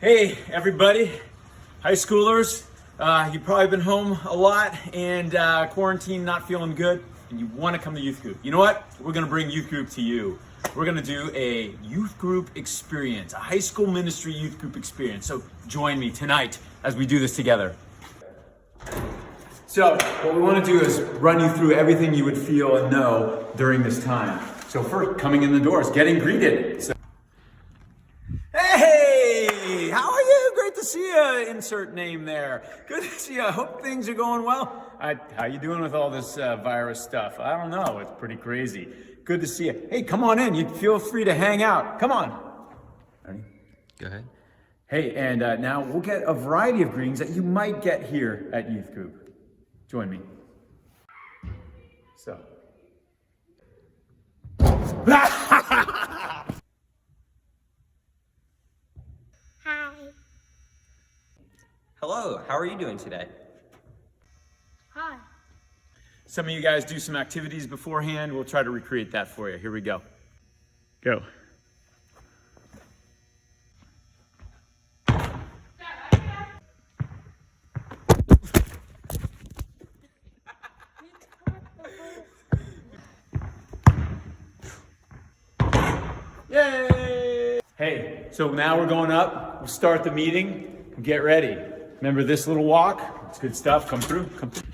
Hey everybody, high schoolers, you've probably been home a lot and quarantine, not feeling good, and you want to come to youth group. You know what? We're going to bring youth group to you. We're going to do a youth group experience, a high school ministry youth group experience. So join me tonight as we do this together. So what we want to do is run you through everything you would feel and know during this time. So first, coming in the doors, getting greeted. So, hey, how are you? Great to see you. Insert name there. Good to see you. I hope things are going well. How you doing with all this virus stuff? I don't know. It's pretty crazy. Good to see you. Hey, come on in. You feel free to hang out. Come on. Ready? Go ahead. Hey, and now we'll get a variety of greetings that you might get here at youth group. Join me. So. Hi. Hello, how are you doing today? Hi. Some of you guys do some activities beforehand. We'll try to recreate that for you. Here we go. Go. Yay! Hey, so now we're going up. We'll start the meeting. Get ready. Remember this little walk? It's good stuff. Come through. Come through.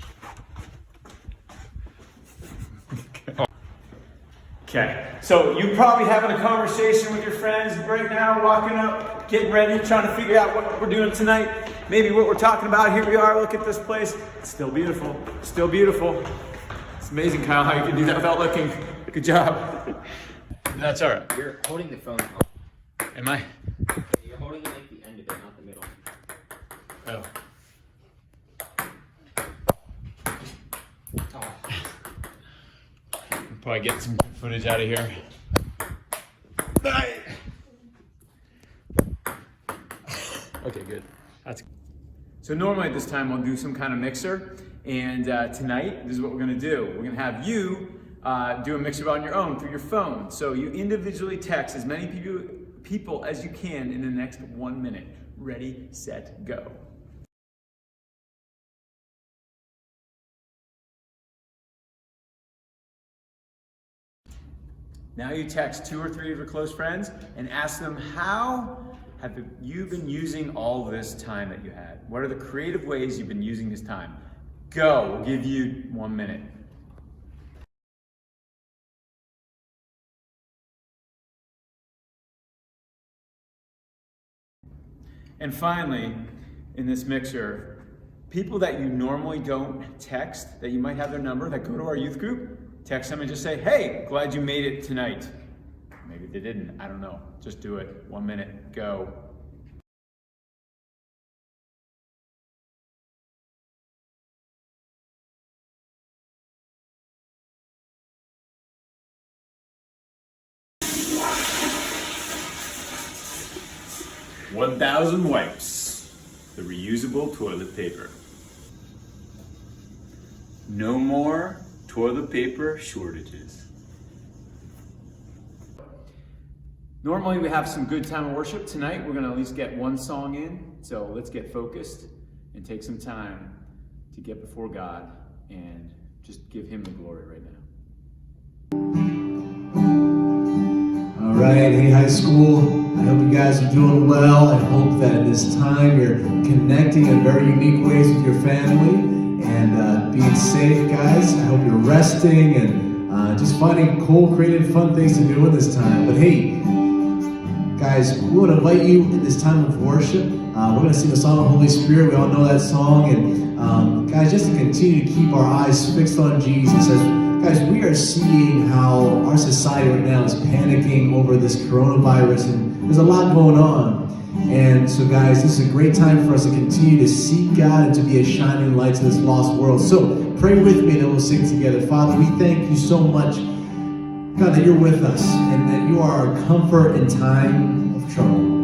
Okay, so you're probably having a conversation with your friends right now, walking up, getting ready, trying to figure out what we're doing tonight. Maybe what we're talking about. Here we are. Look at this place. It's still beautiful. Still beautiful. It's amazing, Kyle, how you can do that without looking. Good job. That's all right. You're holding the phone. Am I? You're holding it like the end of it, not the middle. Oh. We'll probably get some footage out of here. Okay, good. That's so normally at this time we'll do some kind of mixer, and tonight this is what we're going to do. We're going to have you do a mixer on your own through your phone. So you individually text as many people as you can in the next 1 minute. Ready, set, go. Now you text 2 or 3 of your close friends and ask them, how have you been using all this time that you had? What are the creative ways you've been using this time? Go, we'll give you 1 minute. And finally, in this mixer, people that you normally don't text, that you might have their number, that go to our youth group, text them and just say, hey, glad you made it tonight. Maybe they didn't, I don't know. Just do it. 1 minute, go. $1,000 wipes, the reusable toilet paper. No more toilet paper shortages. Normally we have some good time of worship. Tonight we're gonna at least get one song in, so let's get focused and take some time to get before God and just give Him the glory right now. All right, hey high school, I hope you guys are doing well. I hope that at this time you're connecting in very unique ways with your family and being safe, guys. I hope you're resting and just finding cool, creative, fun things to do in this time. But hey, guys, we want to invite you in this time of worship. We're going to sing the song of Holy Spirit. We all know that song. And guys, just to continue to keep our eyes fixed on Jesus. Guys, we are seeing how our society right now is panicking over this coronavirus, and there's a lot going on. And so, guys, this is a great time for us to continue to seek God and to be a shining light to this lost world. So pray with me and we'll sing together. Father, we thank you so much, God, that you're with us and that you are our comfort in time of trouble.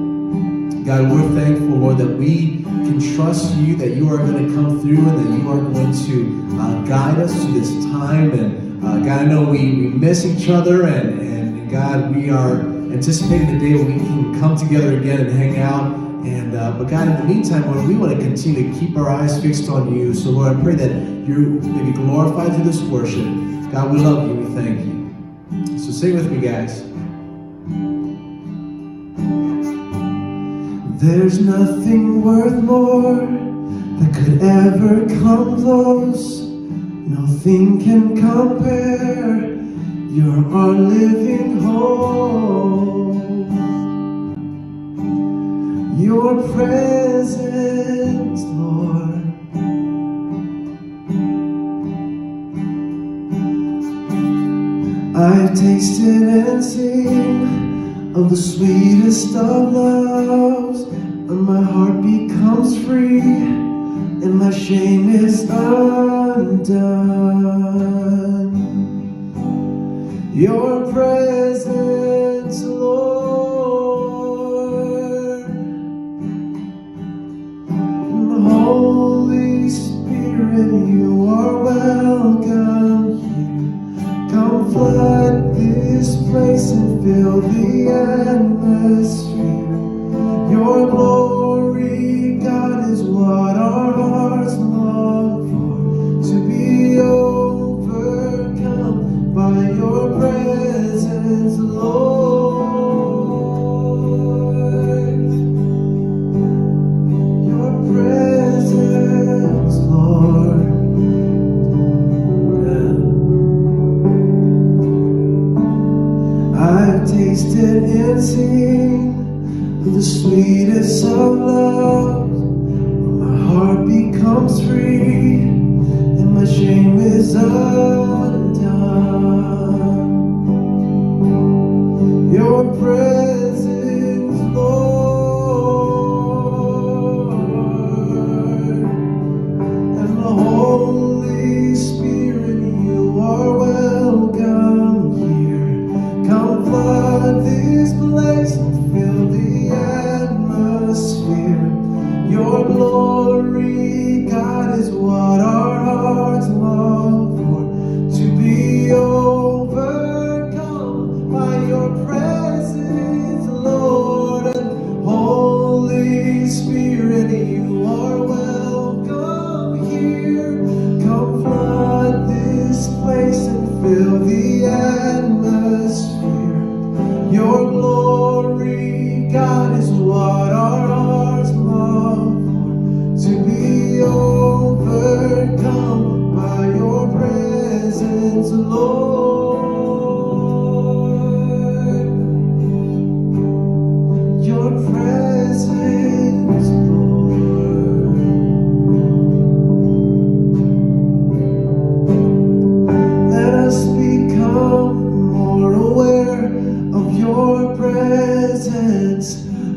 God, we're thankful, Lord, that we can trust you, that you are going to come through and that you are going to guide us through this time. And God, I know we miss each other, and God, we are anticipating the day when we can come together again and hang out and But God, in the meantime, Lord, we want to continue to keep our eyes fixed on you. So Lord, I pray that you may be glorified through this worship. God, we love you. We thank you. So sing with me, guys. There's nothing worth more that could ever come close. Nothing can compare. You're our living hope. Your presence, Lord. I've tasted and seen of the sweetest of loves, and my heart becomes free, and my shame is undone. Your presence, Lord, and the Holy Spirit, you are welcome here. Come flood this place and fill the atmosphere. Your glory, God, is what our hearts long for, to be overcome by your presence, Lord. Your presence, Lord. I've tasted and seen the sweetest of love. My heart becomes free, and my shame is undone. Your presence, Lord, and the Holy Spirit, you are welcome here. Come flood this place and fill the atmosphere. Your glory, God, is what our hearts long for, to be overcome by your presence, Lord. And Holy Spirit, you are welcome here. Come flood this place and fill the atmosphere. Your glory, God, is what our hearts long for, to be overcome by your presence, Lord. Your presence, Lord. Let us become more aware of your presence.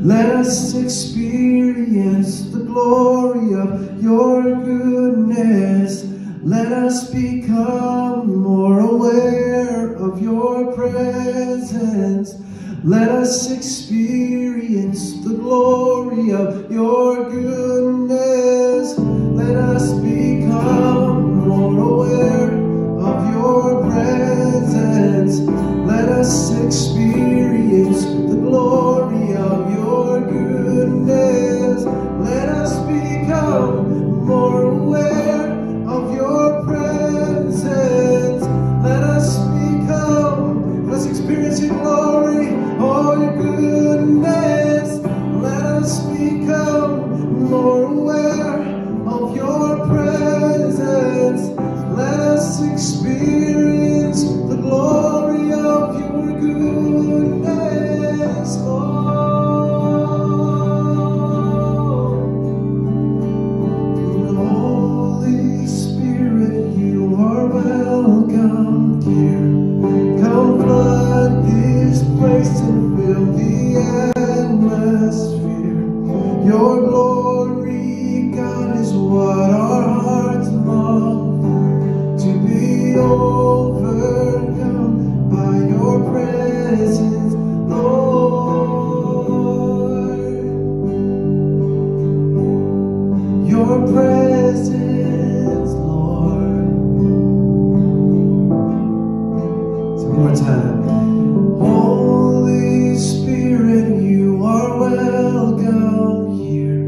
Let us experience the glory of your goodness. Let us become more aware of your presence. Let us experience the glory of your goodness. Let us become more aware of your presence. Let us experience the glory of your goodness. Let us become more aware of your presence. Let us become, let's experience your glory, all your goodness. Let us become more aware of your presence. Let us experience the glory of your goodness, Lord. The Holy Spirit, you are welcome here. Come flood this place and fill the atmosphere. Your glory, God, is what our hearts long for, to be overcome by your presence, Lord. Your presence, Lord. So one more time. Holy Spirit, you are welcome here.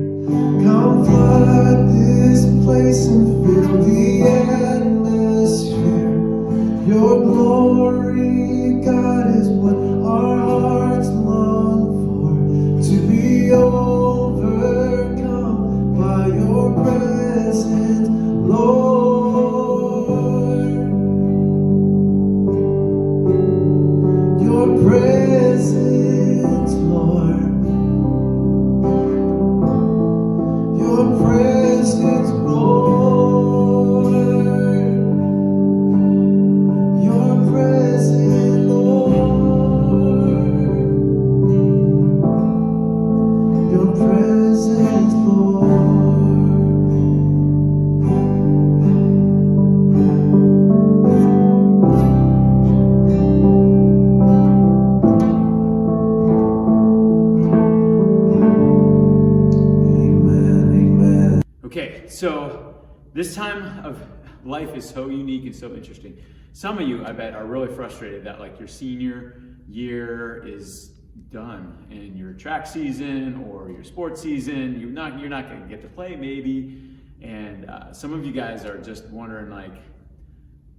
Okay, so this time of life is so unique and so interesting. Some of you, I bet, are really frustrated that like your senior year is done and your track season or your sports season, you're not going to get to play maybe. And some of you guys are just wondering like,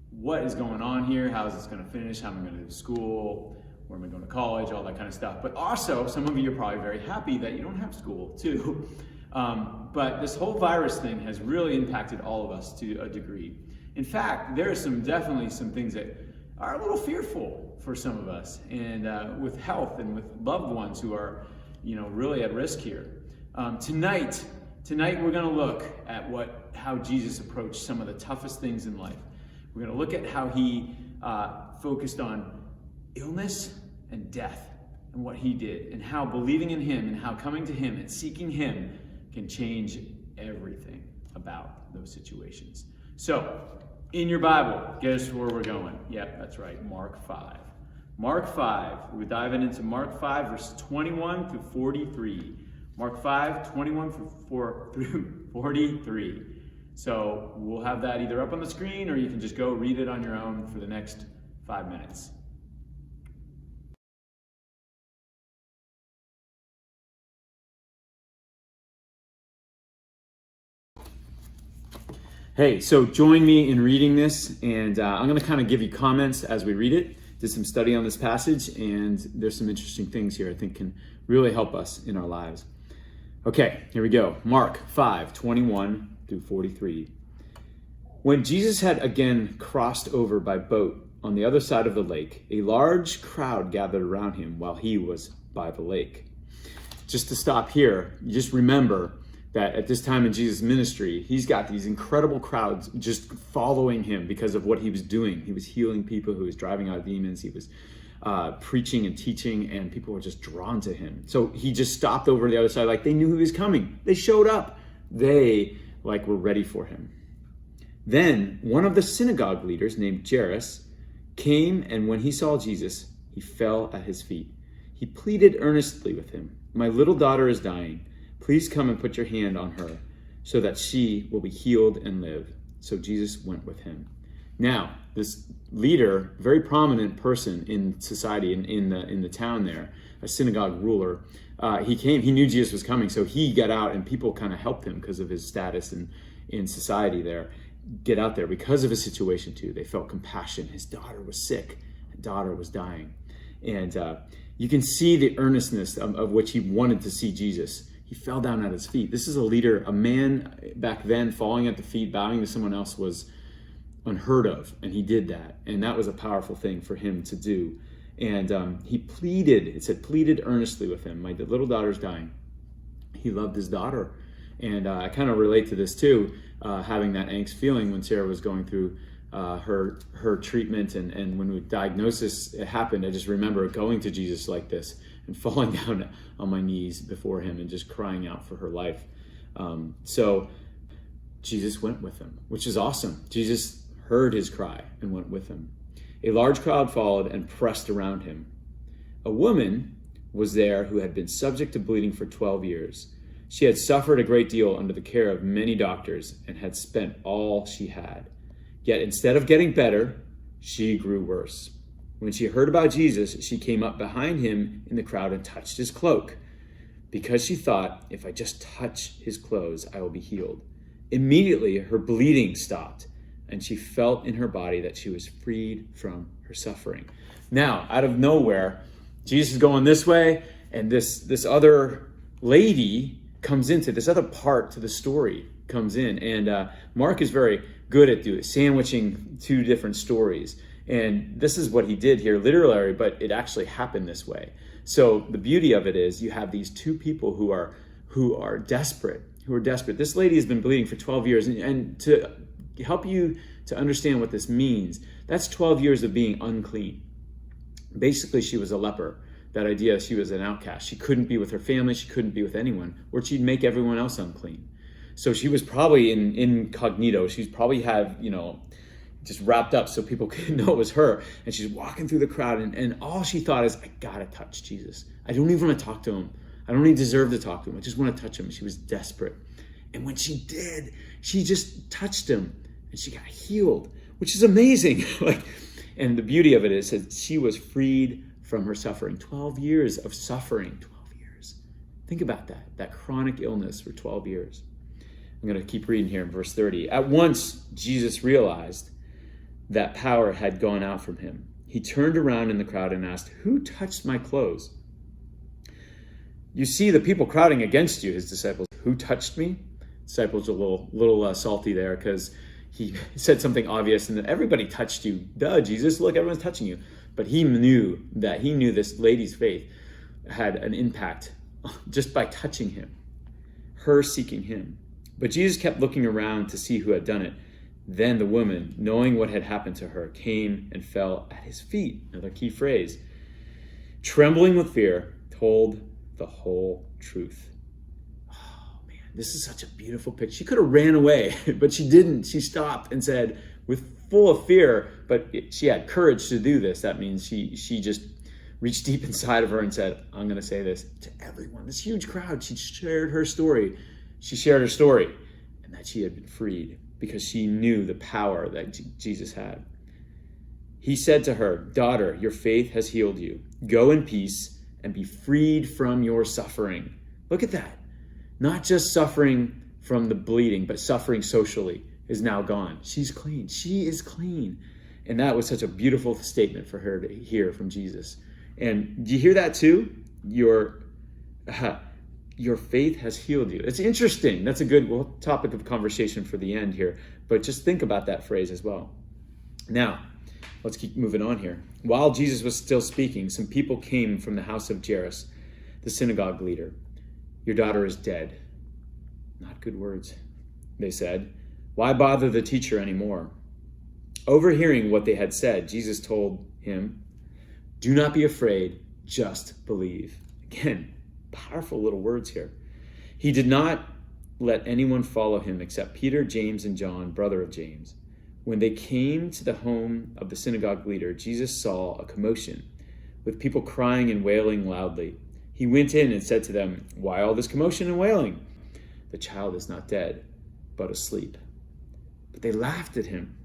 what is going on here? How is this going to finish? How am I going to go to school? Where am I going to college? All that kind of stuff. But also, some of you are probably very happy that you don't have school too. But this whole virus thing has really impacted all of us to a degree. In fact, there are definitely some things that are a little fearful for some of us, and with health and with loved ones who are, really at risk here. Tonight we're going to look at how Jesus approached some of the toughest things in life. We're going to look at how he focused on illness and death and what he did, and how believing in him and how coming to him and seeking him can change everything about those situations. So, in your Bible, guess where we're going? Yep, that's right, Mark 5. Mark 5, we're diving into Mark 5, verses 21 through 43. Mark 5, 21 through 43. So we'll have that either up on the screen or you can just go read it on your own for the next 5 minutes. Hey, so join me in reading this, and I'm going to kind of give you comments as we read it. Did some study on this passage, and there's some interesting things here I think can really help us in our lives. Okay, here we go. Mark 5, 21 through 43. When Jesus had again crossed over by boat on the other side of the lake, a large crowd gathered around him while he was by the lake. Just to stop here, you just remember that at this time in Jesus' ministry, he's got these incredible crowds just following him because of what he was doing. He was healing people, he was driving out demons, he was preaching and teaching, and people were just drawn to him. So he just stopped over the other side, like they knew he was coming. They showed up. They were ready for him. Then one of the synagogue leaders named Jairus came, and when he saw Jesus, he fell at his feet. He pleaded earnestly with him, "My little daughter is dying. Please come and put your hand on her so that she will be healed and live." So Jesus went with him. Now, this leader, very prominent person in society, in the town there, a synagogue ruler, he came, he knew Jesus was coming, so he got out and people kind of helped him because of his status in society there, get out there because of his situation too. They felt compassion. His daughter was sick, his daughter was dying. And you can see the earnestness of which he wanted to see Jesus. He fell down at his feet. This is a leader, a man back then falling at the feet, bowing to someone else was unheard of. And he did that. And that was a powerful thing for him to do. And he pleaded, it said, pleaded earnestly with him. "My little daughter's dying." He loved his daughter. And I kind of relate to this too, having that angst feeling when Sarah was going through her treatment. And when the diagnosis happened, I just remember going to Jesus like this and falling down on my knees before him and just crying out for her life. So Jesus went with him, which is awesome. Jesus heard his cry and went with him. A large crowd followed and pressed around him. A woman was there who had been subject to bleeding for 12 years. She had suffered a great deal under the care of many doctors and had spent all she had. Yet instead of getting better, she grew worse. When she heard about Jesus, she came up behind him in the crowd and touched his cloak, because she thought, "If I just touch his clothes, I will be healed." Immediately, her bleeding stopped, and she felt in her body that she was freed from her suffering. Now, out of nowhere, Jesus is going this way, and this other lady comes into this other part to the story comes in, and Mark is very good at sandwiching two different stories. And this is what he did here, literally, but it actually happened this way. So the beauty of it is you have these two people who are desperate. This lady has been bleeding for 12 years. And to help you to understand what this means, that's 12 years of being unclean. Basically, she was a leper. That idea, she was an outcast. She couldn't be with her family. She couldn't be with anyone, or she'd make everyone else unclean. So she was probably incognito. She's probably just wrapped up so people couldn't know it was her. And she's walking through the crowd, and all she thought is, "I gotta touch Jesus. I don't even want to talk to him. I don't even deserve to talk to him. I just want to touch him." She was desperate. And when she did, she just touched him and she got healed, which is amazing. And the beauty of it is that she was freed from her suffering. 12 years of suffering, 12 years. Think about that chronic illness for 12 years. I'm going to keep reading here in verse 30. At once, Jesus realized that power had gone out from him. He turned around in the crowd and asked, "Who touched my clothes?" You see the people crowding against you, his disciples. Who touched me? Disciples are a little salty there because he said something obvious and that everybody touched you. Duh, Jesus, look, everyone's touching you. But he knew this lady's faith had an impact just by touching him, her seeking him. But Jesus kept looking around to see who had done it. Then the woman, knowing what had happened to her, came and fell at his feet. Another key phrase. Trembling with fear, told the whole truth. Oh man, this is such a beautiful picture. She could have ran away, but she didn't. She stopped and said, with full of fear, but she had courage to do this. That means she just reached deep inside of her and said, I'm going to say this to everyone. This huge crowd. She shared her story. She shared her story and that she had been freed because she knew the power that Jesus had. He said to her, "Daughter, your faith has healed you. Go in peace and be freed from your suffering." Look at that. Not just suffering from the bleeding, but suffering socially is now gone. She's clean. She is clean. And that was such a beautiful statement for her to hear from Jesus. And do you hear that too? Your faith has healed you. It's interesting. That's a good topic of conversation for the end here. But just think about that phrase as well. Now, let's keep moving on here. While Jesus was still speaking, some people came from the house of Jairus, the synagogue leader. "Your daughter is dead." Not good words, they said. "Why bother the teacher anymore?" Overhearing what they had said, Jesus told him, "Do not be afraid, just believe." Again, powerful little words here. He did not let anyone follow him except Peter, James, and John, brother of James. When they came to the home of the synagogue leader, Jesus saw a commotion with people crying and wailing loudly. He went in and said to them, "Why all this commotion and wailing? The child is not dead, but asleep." But they laughed at him.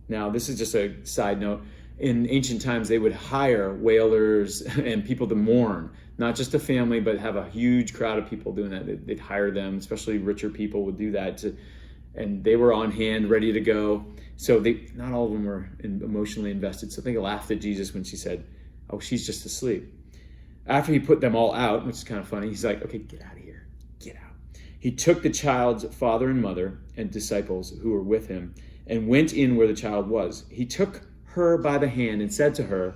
Now, this is just a side note. In ancient times, they would hire wailers and people to mourn, not just a family, but have a huge crowd of people doing that. They'd hire them, especially richer people would do that, and they were on hand, ready to go. So not all of them were emotionally invested. So they laughed at Jesus when she said, "Oh, she's just asleep." After he put them all out, which is kind of funny, he's like, "Okay, get out of here. Get out." He took the child's father and mother and disciples who were with him and went in where the child was. He took her by the hand and said to her,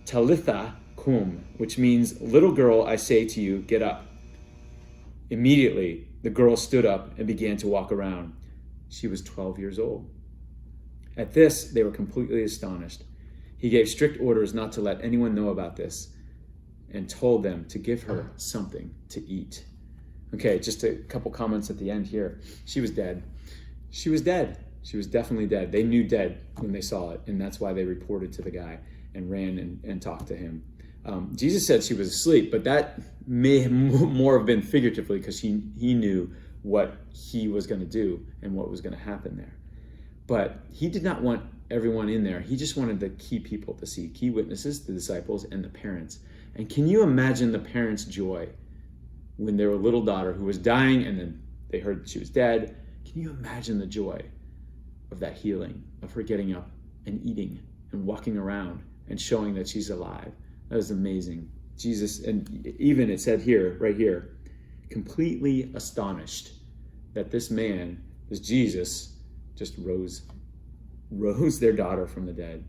"Talitha cum," which means, "Little girl, I say to you, get up." Immediately, the girl stood up and began to walk around. She was 12 years old. At this, they were completely astonished. He gave strict orders not to let anyone know about this and told them to give her something to eat. Okay, just a couple comments at the end here. She was dead. She was dead. She was definitely dead. They knew dead when they saw it, and that's why they reported to the guy and ran and talked to him. Jesus said she was asleep, but that may more have been figuratively because he knew what he was going to do and what was going to happen there. But he did not want everyone in there. He just wanted the key people to see, key witnesses, the disciples, and the parents. And can you imagine the parents' joy when their little daughter who was dying and then they heard she was dead? Can you imagine the joy of that healing, of her getting up and eating and walking around and showing that she's alive? That was amazing. Jesus, and even it said here, right here, completely astonished that this man, this Jesus, just rose their daughter from the dead.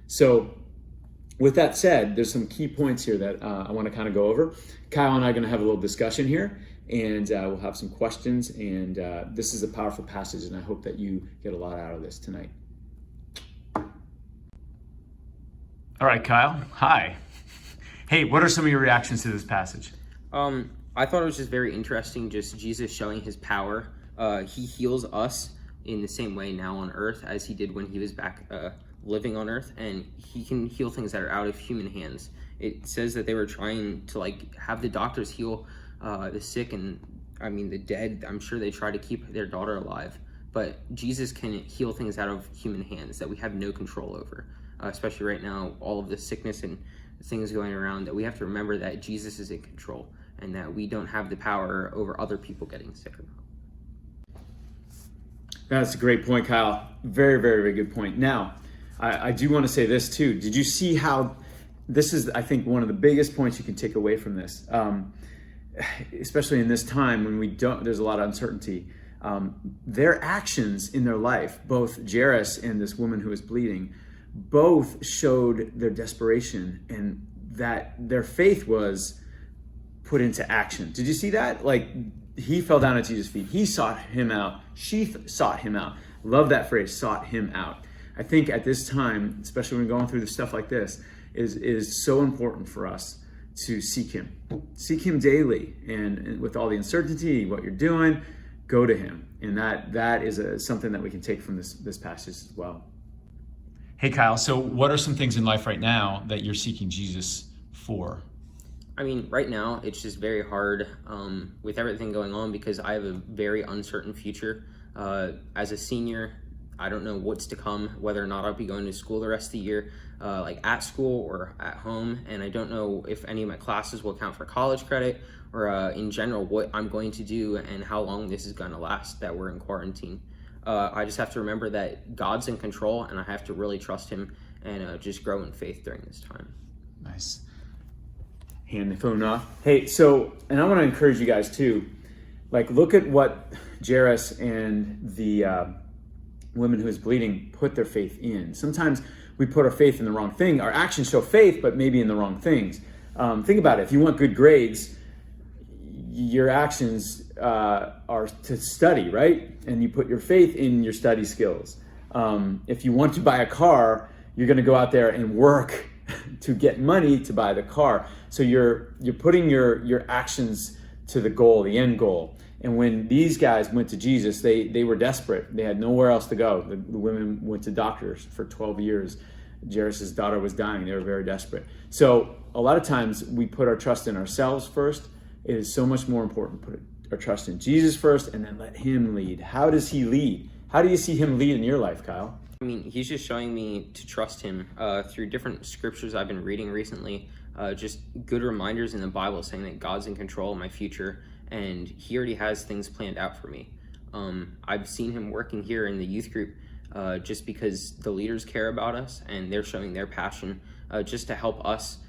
So with that said, there's some key points here that I want to kind of go over. Kyle and I are going to have a little discussion here, and we'll have some questions. And this is a powerful passage, and I hope that you get a lot out of this tonight. All right, Kyle. Hi. Hey, what are some of your reactions to this passage? I thought it was just very interesting, just Jesus showing his power. He heals us in the same way now on earth as he did when he was back living on earth, and he can heal things that are out of human hands. It says that they were trying to have the doctors heal the sick, and I mean, the dead, I'm sure they try to keep their daughter alive, but Jesus can heal things out of human hands that we have no control over, especially right now, all of the sickness and things going around, that we have to remember that Jesus is in control and that we don't have the power over other people getting sick or not. That's a great point, Kyle. Very, very, very good point. Now, I do want to say this too. Did you see how this is, I think, one of the biggest points you can take away from this, especially in this time when there's a lot of uncertainty. Their actions in their life, both Jairus and this woman who was bleeding, both showed their desperation and that their faith was put into action. Did you see that? Like, he fell down at Jesus' feet. He sought him out. She sought him out. Love that phrase, sought him out. I think at this time, especially when we're going through stuff like this, is so important for us to seek him daily, and with all the uncertainty, what you're doing, go to him. And that is something that we can take from this passage as well. Hey, Kyle, so what are some things in life right now that you're seeking Jesus for? I mean, right now, it's just very hard with everything going on because I have a very uncertain future. As a senior, I don't know what's to come, whether or not I'll be going to school the rest of the year, like at school or at home. And I don't know if any of my classes will count for college credit or in general what I'm going to do and how long this is going to last that we're in quarantine. I just have to remember that God's in control and I have to really trust him and just grow in faith during this time. Nice. Hand the phone off. Hey, so, and I want to encourage you guys too, like, look at what Jairus and the women who is bleeding put their faith in. Sometimes we put our faith in the wrong thing. Our actions show faith, but maybe in the wrong things. Think about it. If you want good grades, your actions are to study, right? And you put your faith in your study skills. If you want to buy a car, you're going to go out there and work to get money to buy the car. So you're putting your actions to the goal, the end goal. And when these guys went to Jesus, they were desperate. They had nowhere else to go. The women went to doctors for 12 years. Jairus' daughter was dying. They were very desperate. So a lot of times we put our trust in ourselves first. It is so much more important to put our trust in Jesus first and then let him lead. How does he lead? How do you see him lead in your life, Kyle? I mean, he's just showing me to trust him through different scriptures I've been reading recently, just good reminders in the Bible saying that God's in control of my future and he already has things planned out for me. I've seen him working here in the youth group just because the leaders care about us and they're showing their passion just to help us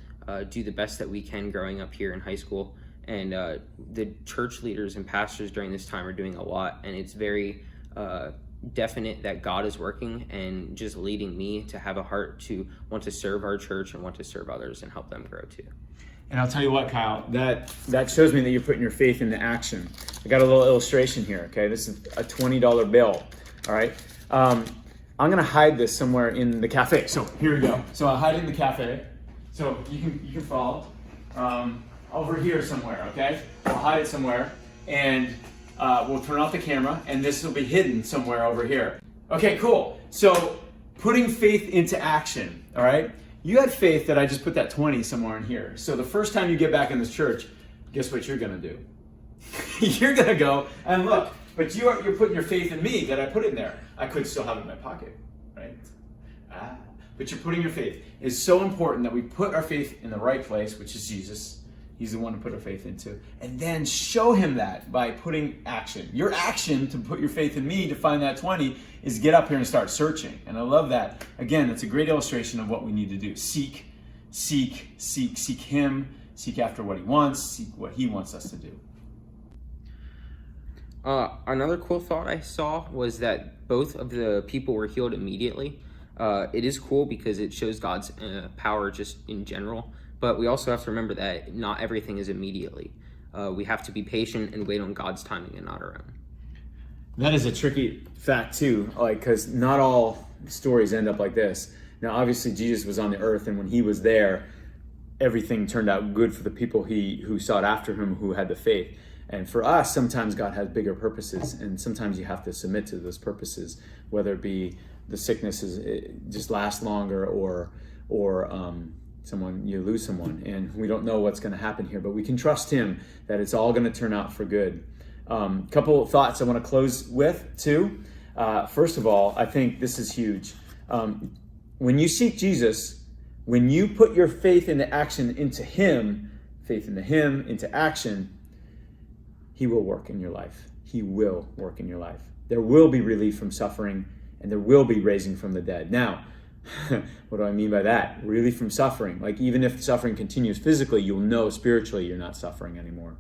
do the best that we can growing up here in high school. And the church leaders and pastors during this time are doing a lot, and it's very definite that God is working and just leading me to have a heart to want to serve our church and want to serve others and help them grow too. And I'll tell you what, Kyle, that shows me that you're putting your faith into action. I got a little illustration here, okay? This is a $20 bill, all right? I'm gonna hide this somewhere in the cafe. So here we go. So I'll hide it in the cafe. So you can follow. Over here somewhere, okay? I'll hide it somewhere, and we'll turn off the camera, and this will be hidden somewhere over here. Okay, cool. So putting faith into action, all right? You had faith that I just put that 20 somewhere in here. So the first time you get back in this church, guess what you're gonna do? You're gonna go and look, but you're putting your faith in me that I put in there. I could still have it in my pocket, right? But you're putting your faith. It's so important that we put our faith in the right place, which is Jesus. He's the one to put our faith into. And then show him that by putting action. Your action to put your faith in me to find that 20 is get up here and start searching. And I love that. Again, it's a great illustration of what we need to do. Seek him, seek after what he wants, seek what he wants us to do. Another cool thought I saw was that both of the people were healed immediately. It is cool because it shows God's power just in general. But we also have to remember that not everything is immediately. We have to be patient and wait on God's timing and not our own. That is a tricky fact too, because not all stories end up like this. Now, obviously, Jesus was on the earth, and when he was there, everything turned out good for the people who sought after him, who had the faith. And for us, sometimes God has bigger purposes, and sometimes you have to submit to those purposes, whether it be the sickness just lasts longer, or you lose someone, and we don't know what's going to happen here, but we can trust him that it's all going to turn out for good. Couple of thoughts I want to close with too. First of all, I think this is huge. When you seek Jesus, when you put your faith into action into Him, faith into Him, into action, He will work in your life. He will work in your life. There will be relief from suffering, and there will be raising from the dead. Now, what do I mean by that? Relief from suffering. Like, even if suffering continues physically, you'll know spiritually you're not suffering anymore.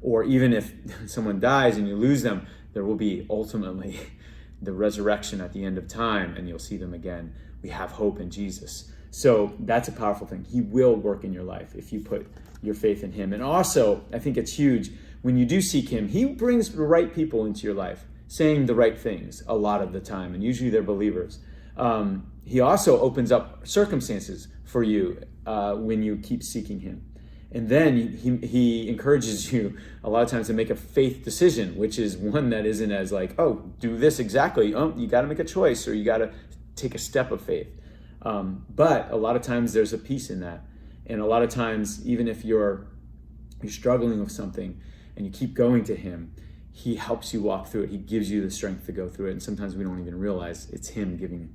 Or even if someone dies and you lose them, there will be ultimately the resurrection at the end of time, and you'll see them again. We have hope in Jesus. So that's a powerful thing. He will work in your life if you put your faith in Him. And also, I think it's huge, when you do seek Him, He brings the right people into your life, saying the right things a lot of the time, and usually they're believers. He also opens up circumstances for you when you keep seeking Him. And then he encourages you a lot of times to make a faith decision, which is one that isn't as like, oh, do this exactly. Oh, you got to make a choice, or you got to take a step of faith. But a lot of times there's a peace in that. And a lot of times, even if you're struggling with something and you keep going to Him, He helps you walk through it. He gives you the strength to go through it. And sometimes we don't even realize it's Him giving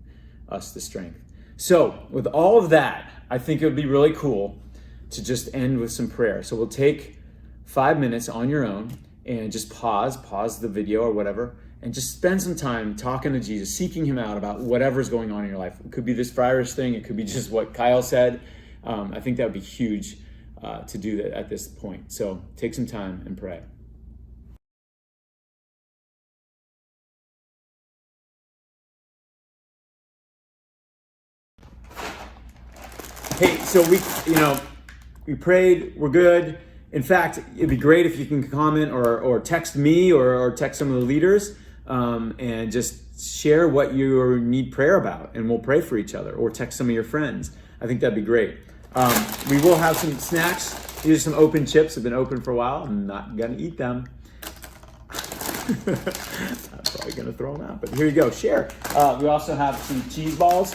us the strength. So with all of that, I think it would be really cool to just end with some prayer. So we'll take 5 minutes on your own and just pause the video or whatever, and just spend some time talking to Jesus, seeking Him out about whatever's going on in your life. It could be this virus thing. It could be just what Kyle said. I think that would be huge to do that at this point. So take some time and pray. Hey, so we prayed, we're good. In fact, it'd be great if you can comment or text me or text some of the leaders and just share what you need prayer about, and we'll pray for each other, or text some of your friends. I think that'd be great. We will have some snacks. These are some open chips. They've been open for a while. I'm not gonna eat them. I'm probably gonna throw them out, but here you go, share. We also have some cheese balls,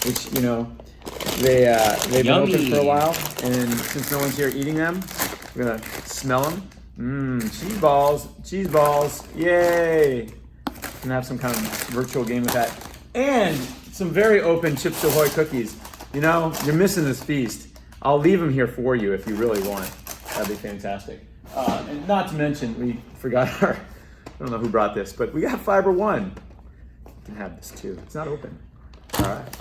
which, they've been open for a while, and since no one's here eating them, we're gonna smell them. Cheese balls, yay! Gonna have some kind of virtual game with that, and some very open Chips Ahoy cookies. You're missing this feast. I'll leave them here for you if you really want. That'd be fantastic. And not to mention, we forgot I don't know who brought this, but we got Fiber One. You can have this too. It's not open. All right.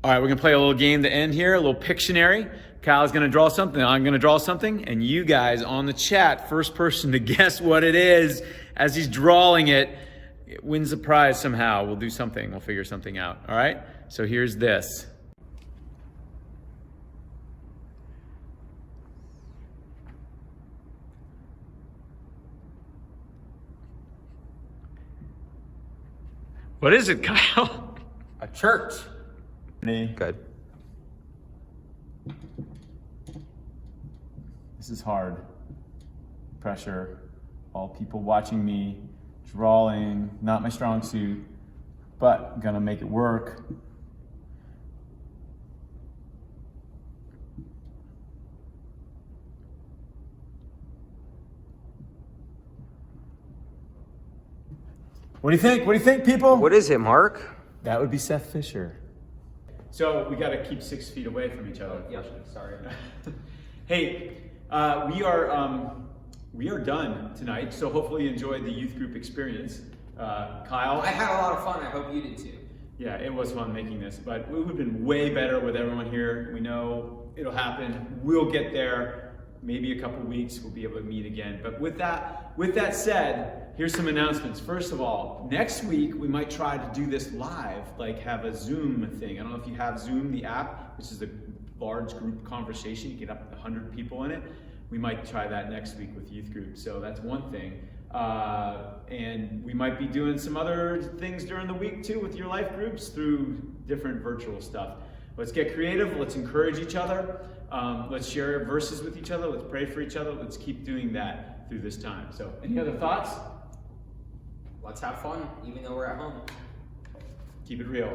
All right, we're gonna play a little game to end here, a little Pictionary. Kyle's gonna draw something, I'm gonna draw something, and you guys on the chat, first person to guess what it is as he's drawing it, wins a prize somehow. We'll do something, we'll figure something out, all right? So here's this. What is it, Kyle? A church. Good. This is hard. Pressure. All people watching me, drawing, not my strong suit, but gonna make it work. What do you think? What do you think, people? What is it, Mark? That would be Seth Fisher. So we got to keep 6 feet away from each other. Yeah, sorry. Hey, we are done tonight. So hopefully you enjoyed the youth group experience. Kyle, I had a lot of fun. I hope you did too. Yeah, it was fun making this, but it would have been way better with everyone here. We know it'll happen. We'll get there. Maybe a couple weeks we'll be able to meet again. But with that said, here's some announcements. First of all, next week we might try to do this live, like have a Zoom thing. I don't know if you have Zoom, the app, which is a large group conversation. You get up to 100 people in it. We might try that next week with youth group. So that's one thing. And we might be doing some other things during the week too with your life groups through different virtual stuff. Let's get creative. Let's encourage each other. Let's share verses with each other. Let's pray for each other. Let's keep doing that through this time. So, any other thoughts? Let's have fun, even though we're at home. Keep it real.